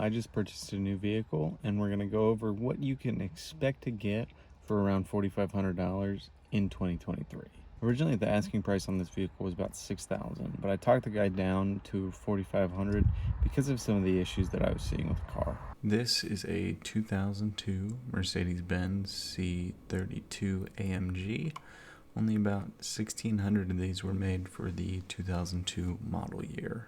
I just purchased a new vehicle, and we're going to go over what you can expect to get for around $4,500 in 2023. Originally, the asking price on this vehicle was about $6,000, but I talked the guy down to $4,500 because of some of the issues that I was seeing with the car. This is a 2002 Mercedes-Benz C32 AMG. Only about 1,600 of these were made for the 2002 model year.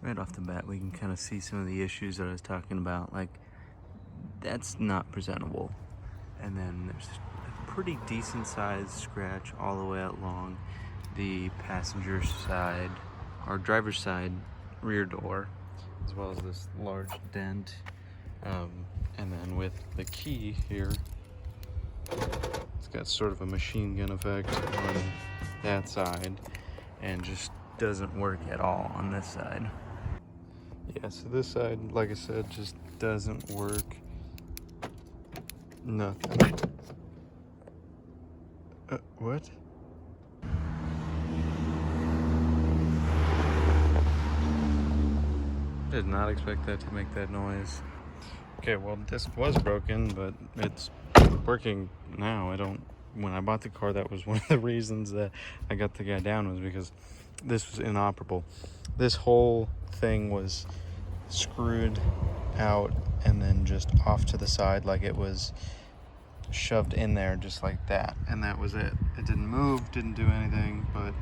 Right off the bat, we can kind of see some of the issues that I was talking about. Like, that's not presentable. And then there's a pretty decent sized scratch all the way along the passenger side, or driver's side rear door, as well as this large dent. And then with the key here, it's got sort of a machine gun effect on that side and just doesn't work at all on this side. Yeah, so this side, like I said, just doesn't work. Nothing. What? Did not expect that to make that noise. Okay, well, this was broken, but it's working now. When I bought the car, that was one of the reasons that I got the guy down, was because this was inoperable. This whole thing was screwed out and then just off to the side, like it was shoved in there just like that, and that was it. It didn't move, didn't do anything, but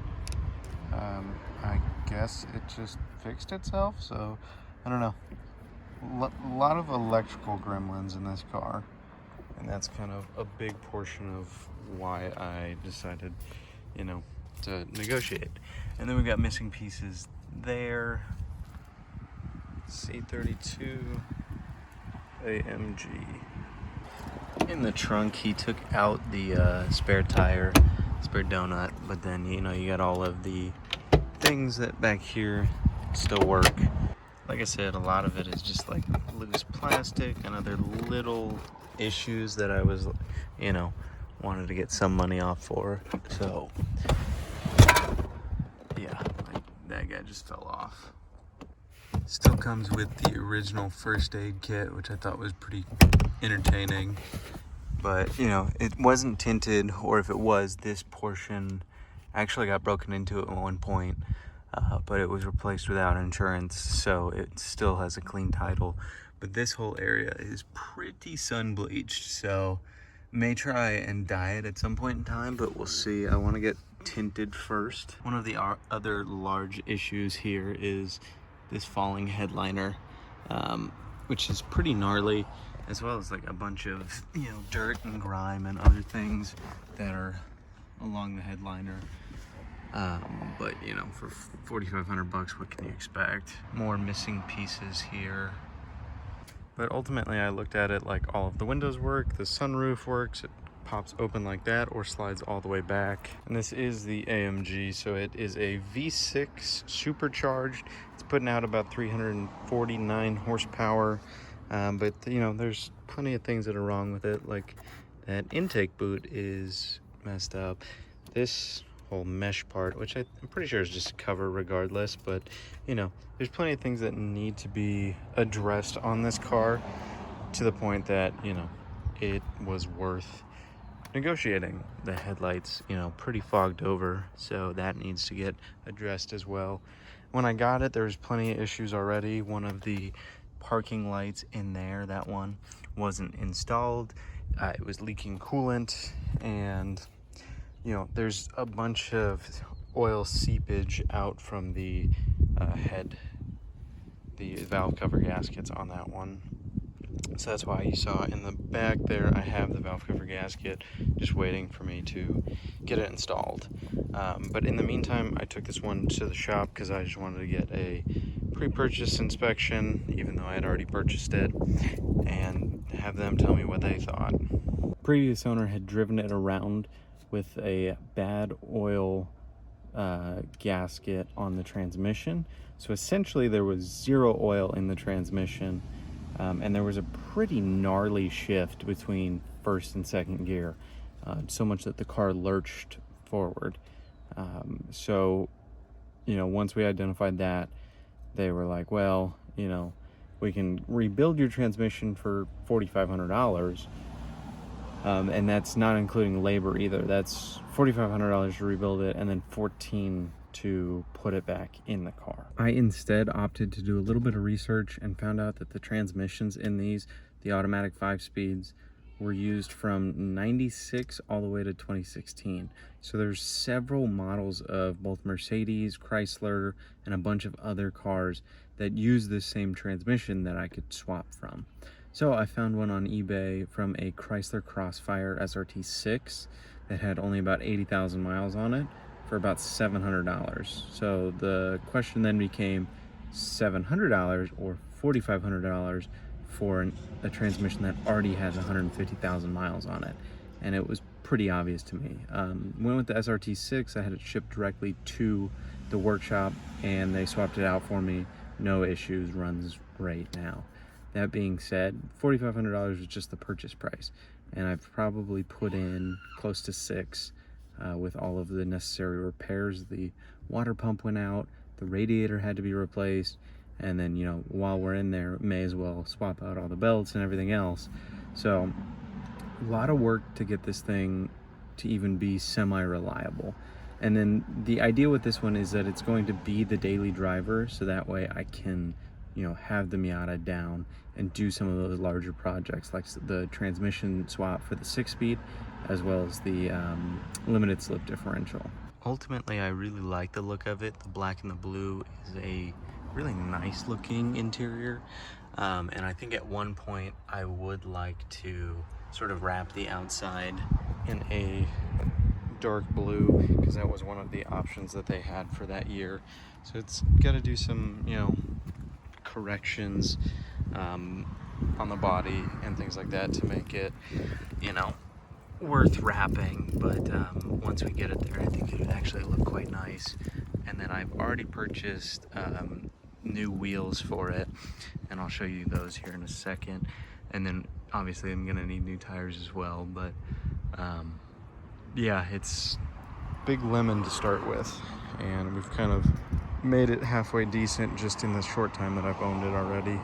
I guess it just fixed itself. So I don't know. A lot of electrical gremlins in this car, and that's kind of a big portion of why I decided, to negotiate. And then we got missing pieces there. C32 AMG. In the trunk, he took out the spare tire, spare donut, but then you got all of the things that back here still work. Like I said, a lot of it is just like loose plastic and other little issues that I was, wanted to get some money off for. So yeah, like that guy just fell off. Still comes with the original first aid kit, which I thought was pretty entertaining. But, it wasn't tinted, or if it was, this portion actually got broken into at one point. But it was replaced without insurance, so it still has a clean title. But this whole area is pretty sun bleached, so may try and dye it at some point in time, but we'll see. I want to get tinted first. One of the other large issues here is this falling headliner, which is pretty gnarly, as well as like a bunch of dirt and grime and other things that are along the headliner. But for $4,500, what can you expect? More missing pieces here. But ultimately, I looked at it like all of the windows work, the sunroof works, it pops open like that or slides all the way back. And this is the AMG, so it is a V6 supercharged. It's putting out about 349 horsepower. But there's plenty of things that are wrong with it, like that intake boot is messed up. This whole mesh part, which I'm pretty sure is just a cover regardless, but there's plenty of things that need to be addressed on this car, to the point that it was worth negotiating. The headlights pretty fogged over, so that needs to get addressed as well. When I got it, there was plenty of issues already. One of the parking lights in there, that one wasn't installed. It was leaking coolant, and there's a bunch of oil seepage out from the the valve cover gaskets on that one. So that's why you saw in the back there, I have the valve cover gasket just waiting for me to get it installed. But in the meantime, I took this one to the shop because I just wanted to get a pre-purchase inspection, even though I had already purchased it, and have them tell me what they thought. Previous owner had driven it around with a bad oil gasket on the transmission. So essentially there was zero oil in the transmission, and there was a pretty gnarly shift between first and second gear, so much that the car lurched forward. So once we identified that, they were like, well, we can rebuild your transmission for $4,500. And that's not including labor either. That's $4,500 to rebuild it, and then $14,000 to put it back in the car. I instead opted to do a little bit of research and found out that the transmissions in these, the automatic 5-speeds, were used from 96 all the way to 2016. So there's several models of both Mercedes, Chrysler, and a bunch of other cars that use this same transmission that I could swap from. So I found one on eBay from a Chrysler Crossfire SRT6 that had only about 80,000 miles on it for about $700. So the question then became $700 or $4,500 for a transmission that already has 150,000 miles on it. And it was pretty obvious to me. Went with the SRT6, I had it shipped directly to the workshop and they swapped it out for me. No issues, runs great now. That being said, $4,500 was just the purchase price, and I've probably put in close to $6,000 with all of the necessary repairs. The water pump went out, the radiator had to be replaced, and then, you know, while we're in there, may as well swap out all the belts and everything else. So a lot of work to get this thing to even be semi-reliable. And then the idea with this one is that it's going to be the daily driver, so that way I can, you know, have the Miata down and do some of those larger projects like the transmission swap for the 6-speed, as well as the limited slip differential. Ultimately, I really like the look of it. The black and the blue is a really nice looking interior. And I think at one point I would like to sort of wrap the outside in a dark blue, because that was one of the options that they had for that year. So it's got to do some, you know, corrections on the body and things like that to make it, you know, worth wrapping. But once we get it there, I think it would actually look quite nice. And then I've already purchased new wheels for it, and I'll show you those here in a second. And then obviously I'm gonna need new tires as well. But yeah, it's big lemon to start with, and we've kind of made it halfway decent just in the short time that I've owned it already.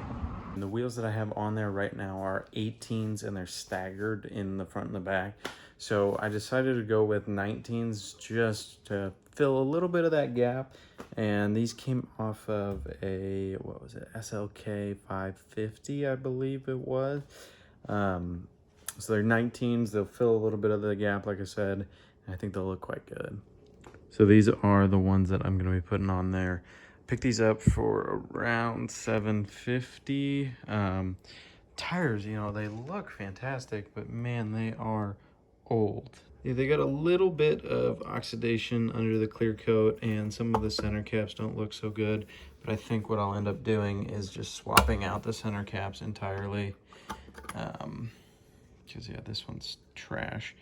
And the wheels that I have on there right now are 18s, and they're staggered in the front and the back. So I decided to go with 19s just to fill a little bit of that gap. And these came off of a, what was it, SLK 550, I believe it was. So they're 19s, they'll fill a little bit of the gap, like I said, and I think they'll look quite good. So these are the ones that I'm going to be putting on there. Picked these up for around $750. Tires, you know, they look fantastic, but man, they are old. Yeah, they got a little bit of oxidation under the clear coat, and some of the center caps don't look so good. But I think what I'll end up doing is just swapping out the center caps entirely. Because yeah, this one's trash.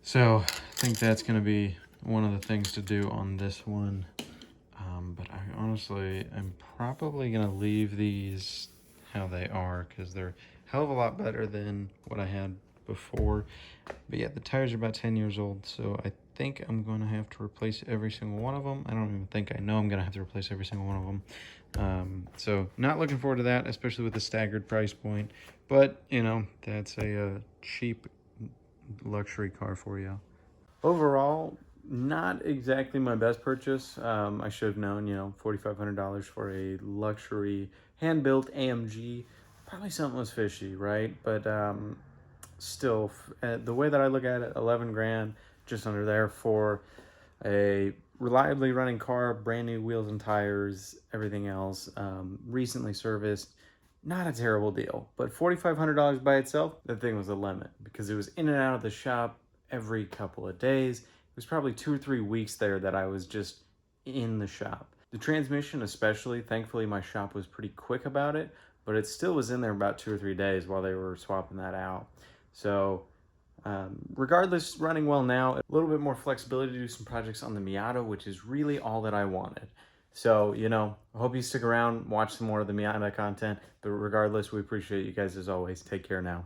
So I think that's going to be one of the things to do on this one. But I honestly am probably going to leave these how they are, because they're a hell of a lot better than what I had before. But yeah, the tires are about 10 years old, so I think I'm going to have to replace every single one of them. I don't even think, I know I'm going to have to replace every single one of them. So not looking forward to that, especially with the staggered price point. But, you know, that's a cheap luxury car for you. Overall, not exactly my best purchase. I should have known, you know, $4,500 for a luxury hand-built AMG. Probably something was fishy, right? But still, the way that I look at it, 11 grand, just under there for a reliably running car, brand new wheels and tires, everything else, recently serviced. Not a terrible deal, but $4,500 by itself, that thing was a lemon, because it was in and out of the shop every couple of days. It was probably 2 or 3 weeks there that I was just in the shop. The transmission especially, thankfully my shop was pretty quick about it, but it still was in there about 2 or 3 days while they were swapping that out. So regardless, running well now, a little bit more flexibility to do some projects on the Miata, which is really all that I wanted. So, you know, I hope you stick around, watch some more of the Miata content, but regardless, we appreciate you guys as always. Take care now.